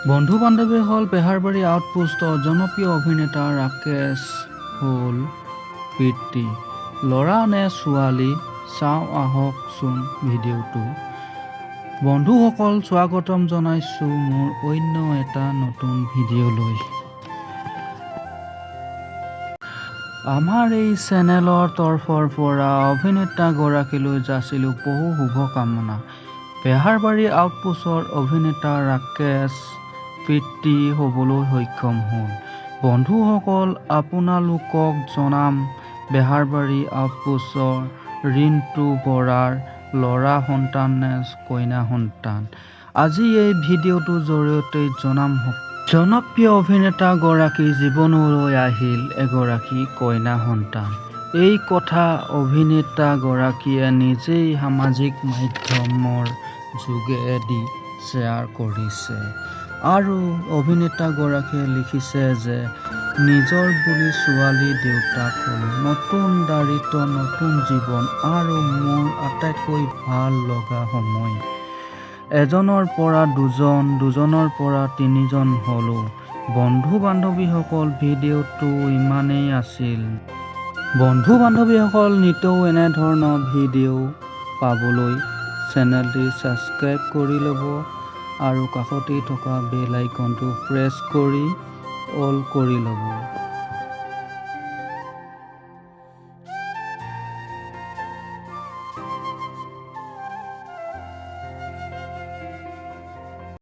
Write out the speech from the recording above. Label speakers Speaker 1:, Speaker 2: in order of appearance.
Speaker 1: বন্ধু বান্ধৱী হ'ল বেহাৰবাৰী আউটপোষ্টৰ জনপ্ৰিয় অভিনেতা ৰাকেশ হ'ল পিতৃ। ল'ৰা নে ছোৱালী? চাওঁ আহকচোন ভিডিঅ'টো। বন্ধুসকল, স্বাগতম জনাইছোঁ মোৰ অন্য এটা নতুন ভিডিঅ'লৈ। আমাৰ এই চেনেলৰ তৰফৰ পৰা অভিনেতাগৰাকীলৈ যাচিলোঁ বহু শুভকামনা। বেহাৰবাৰী আউটপোষ্টৰ অভিনেতা ৰাকেশ পিতৃ হ'বলৈ সক্ষম হ'ল। বন্ধুসকল, আপোনালোকক জনাম বেহাৰবাৰী আউটপোষ্টৰ ৰিণ্টু বৰাৰ ল'ৰা সন্তান নে কন্যা সন্তান। আজি এই ভিডিঅ'টোৰ জৰিয়তে জনাম জনপ্ৰিয় অভিনেতাগৰাকীৰ জীৱনলৈ আহিল এগৰাকী কন্যা সন্তান। এই কথা অভিনেতাগৰাকীয়ে নিজেই সামাজিক মাধ্যমৰ যোগেদি শ্বেয়াৰ কৰিছে। আৰু অভিনেতাগৰাকীয়ে লিখিছে যে নিজৰ বুলি ছোৱালীৰ দেউতাক হ'লো, নতুন দায়িত্ব, নতুন জীৱন আৰু মোৰ আটাইতকৈ ভাল লগা সময়। এজনৰ পৰা দুজন, দুজনৰ পৰা তিনিজন হ'লো। বন্ধু বান্ধৱীসকল, ভিডিঅ'টো ইমানেই আছিল। বন্ধু বান্ধৱীসকল, নিতৌ এনেধৰণৰ ভিডিঅ' পাবলৈ চেনেলটি ছাবস্ক্ৰাইব কৰি ল'ব আৰু কাষতেই থকা বেল আইকনটো প্ৰেছ কৰি অল কৰি ল'ব।